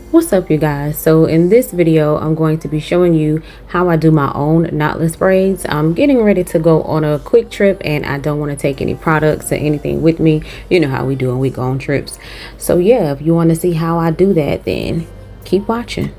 What's up, you guys? So in this video I'm going to be showing you how I do my own knotless braids. I'm getting ready to go on a quick trip and I don't want to take any products or anything with me. You know how we do when we go on trips. So yeah, if you want to see how I do that, then keep watching.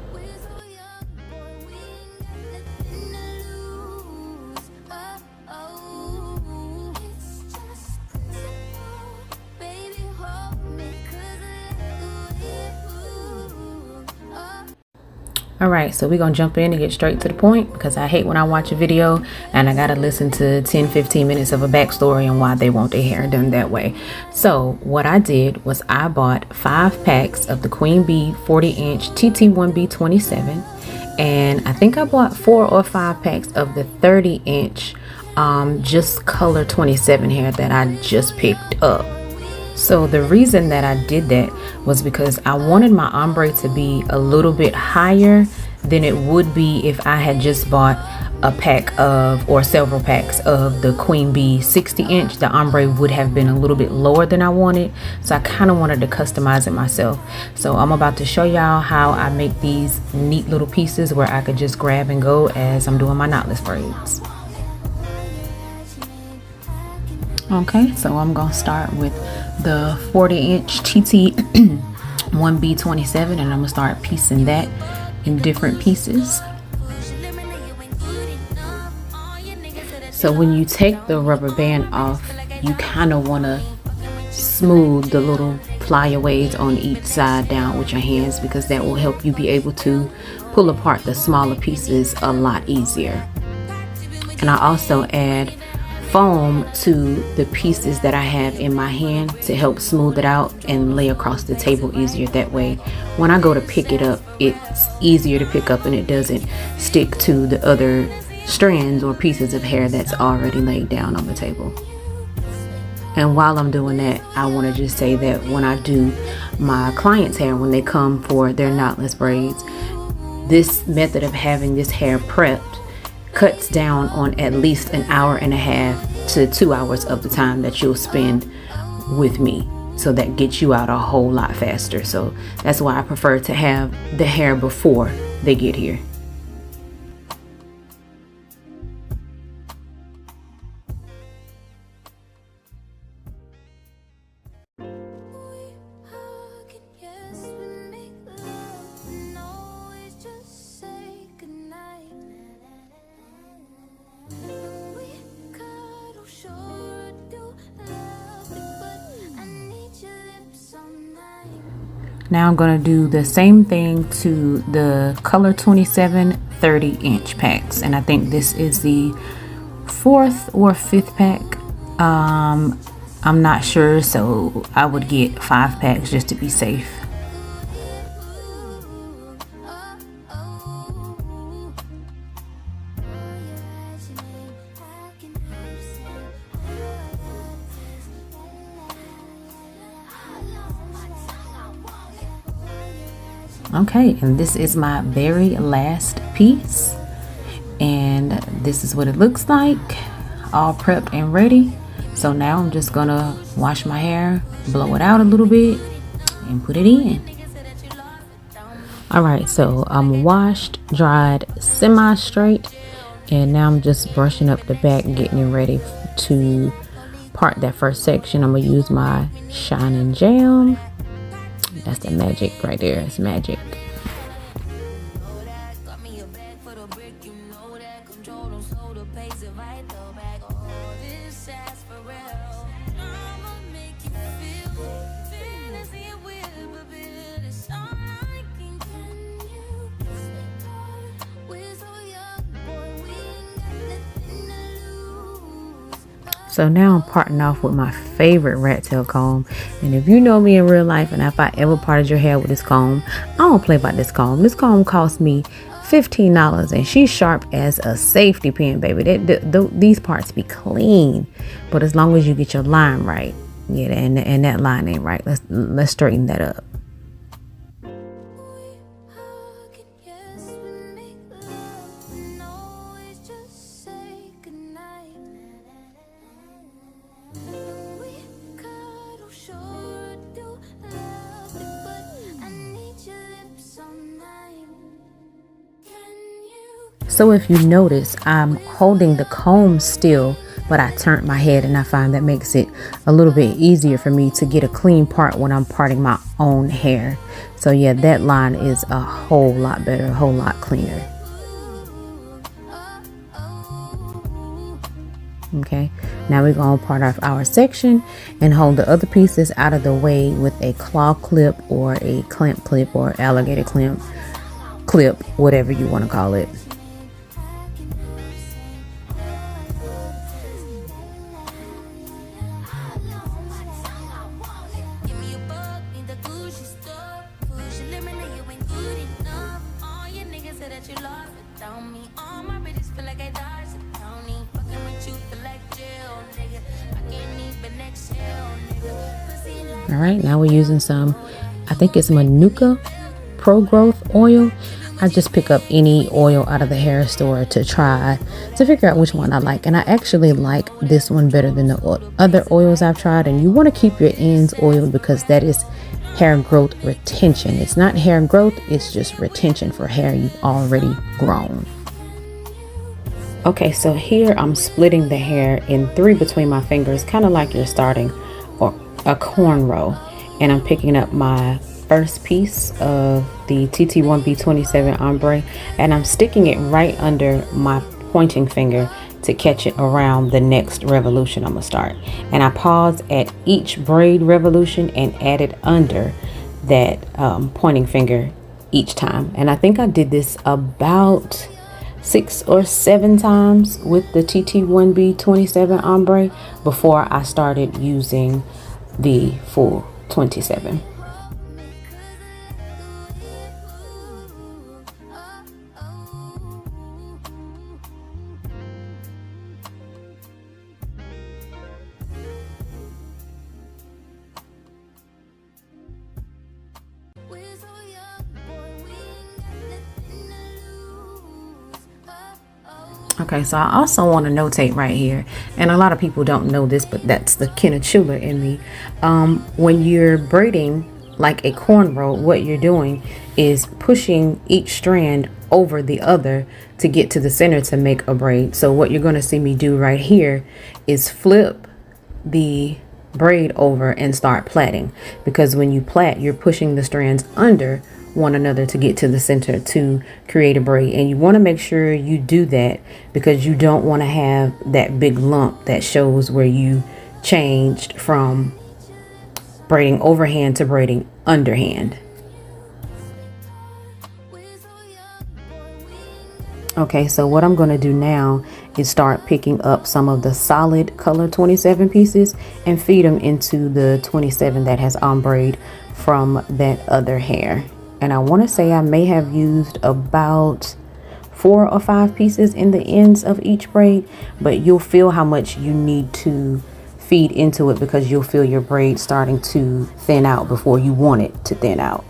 Alright, so we're gonna jump in and get straight to the point because I hate when I watch a video and I gotta listen to 10-15 minutes of a backstory on why they want their hair done that way. So what I did was I bought 5 packs of the Queen Bee 40-inch TT1B27, and I think I bought 4 or 5 packs of the 30-inch just color 27 hair that I just picked up. So the reason that I did that was because I wanted my ombre to be a little bit higher than it would be if I had just bought a pack of, or several packs of, the Queen Bee 60-inch. The ombre would have been a little bit lower than I wanted, so I kind of wanted to customize it myself. So I'm about to show y'all how I make these neat little pieces where I could just grab and go as I'm doing my knotless braids. Okay, so I'm gonna start with the 40-inch TT1B27 and I'm gonna start piecing that in different pieces. So when you take the rubber band off, you kind of want to smooth the little flyaways on each side down with your hands, because that will help you be able to pull apart the smaller pieces a lot easier. And I also add foam to the pieces that I have in my hand to help smooth it out and lay across the table easier. That way when I go to pick it up, it's easier to pick up and it doesn't stick to the other strands or pieces of hair that's already laid down on the table. And while I'm doing that, I want to just say that when I do my clients' hair, when they come for their knotless braids, this method of having this hair prepped cuts down on at least an hour and a half to 2 hours of the time that you'll spend with me. So that gets you out a whole lot faster. So that's why I prefer to have the hair before they get here. Now I'm going to do the same thing to the color 27 30-inch packs, and I think this is the 4th or 5th pack. I'm not sure, so I would get 5 packs just to be safe. Okay, and this is my very last piece, and this is what it looks like, all prepped and ready. So now I'm just gonna wash my hair, blow it out a little bit, and put it in. Alright, so I'm washed, dried, semi-straight, and now I'm just brushing up the back, getting it ready to part that first section. I'm gonna use my Shining Jam. That's the magic right there. It's magic. So now I'm parting off with my favorite rat tail comb. And if you know me in real life, and if I ever parted your hair with this comb, I don't play about this comb. This comb cost me $15, and she's sharp as a safety pin, baby. These parts be clean, but as long as you get your line right. Yeah, and that line ain't right. Let's straighten that up. So if you notice, I'm holding the comb still, but I turned my head, and I find that makes it a little bit easier for me to get a clean part when I'm parting my own hair. So yeah, that line is a whole lot better, a whole lot cleaner. Okay, now we're going to part off our section and hold the other pieces out of the way with a claw clip or a clamp clip or alligator clip, whatever you want to call it. All right, now we're using some, I think it's Manuka Pro Growth oil. I just pick up any oil out of the hair store to try to figure out which one I like. And I actually like this one better than the other oils I've tried. And you want to keep your ends oiled because that is hair growth retention. It's not hair growth, it's just retention for hair you've already grown. Okay, so here I'm splitting the hair in 3 between my fingers, kind of like you're starting a cornrow, and I'm picking up my first piece of the TT1B27 ombre, and I'm sticking it right under my pointing finger to catch it around the next revolution I'm gonna start. And I pause at each braid revolution and add it under that pointing finger each time. And I think I did this about 6 or 7 times with the TT1B27 ombre before I started using the full 27. Okay, so I also want to notate right here, and a lot of people don't know this, but that's the Kinachula in me. When you're braiding like a cornrow, what you're doing is pushing each strand over the other to get to the center to make a braid. So what you're going to see me do right here is flip the braid over and start plaiting, because when you plait, you're pushing the strands under one another to get to the center to create a braid. And you want to make sure you do that because you don't want to have that big lump that shows where you changed from braiding overhand to braiding underhand. Okay, so what I'm going to do now is start picking up some of the solid color 27 pieces and feed them into the 27 that has ombre from that other hair. And I want to say I may have used about 4 or 5 pieces in the ends of each braid, but you'll feel how much you need to feed into it because you'll feel your braid starting to thin out before you want it to thin out.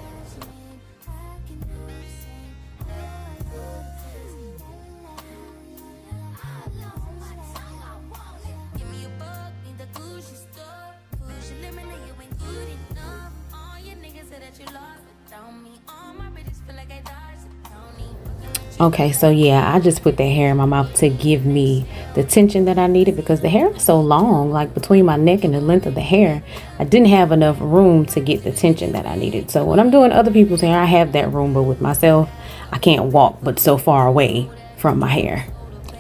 Okay, so yeah, I just put that hair in my mouth to give me the tension that I needed because the hair is so long, like between my neck and the length of the hair, I didn't have enough room to get the tension that I needed. So when I'm doing other people's hair, I have that room, but with myself, I can't walk but so far away from my hair.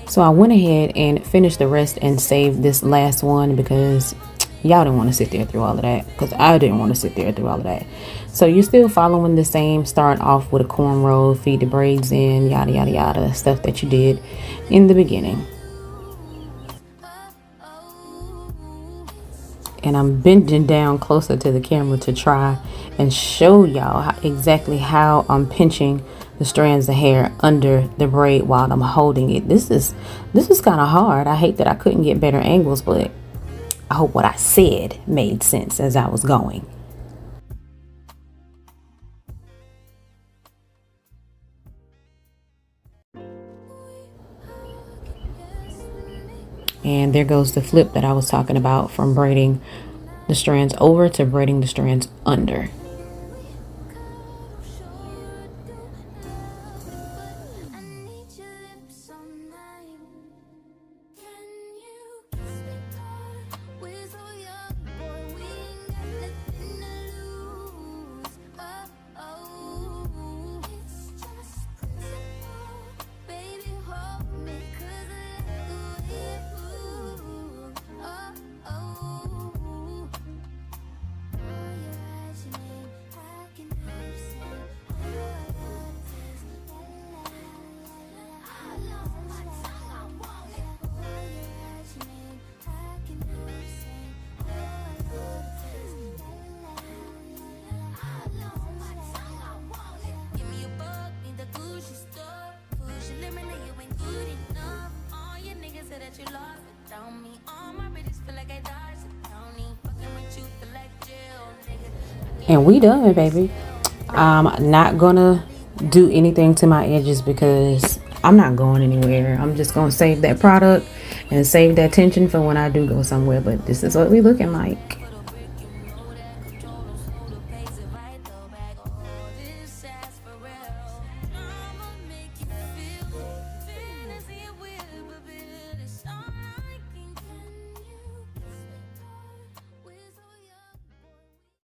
So I went ahead and finished the rest and saved this last one because y'all didn't want to sit there through all of that, because I didn't want to sit there through all of that. So you're still following the same, start off with a cornrow, feed the braids in, yada yada yada, stuff that you did in the beginning. And I'm bending down closer to the camera to try and show y'all exactly how I'm pinching the strands of hair under the braid while I'm holding it. This is kind of hard. I hate that I couldn't get better angles, but I hope what I said made sense as I was going. And there goes the flip that I was talking about, from braiding the strands over to braiding the strands under. And we done, baby. I'm not gonna do anything to my edges because I'm not going anywhere. I'm just gonna save that product and save that tension for when I do go somewhere. But this is what we looking like.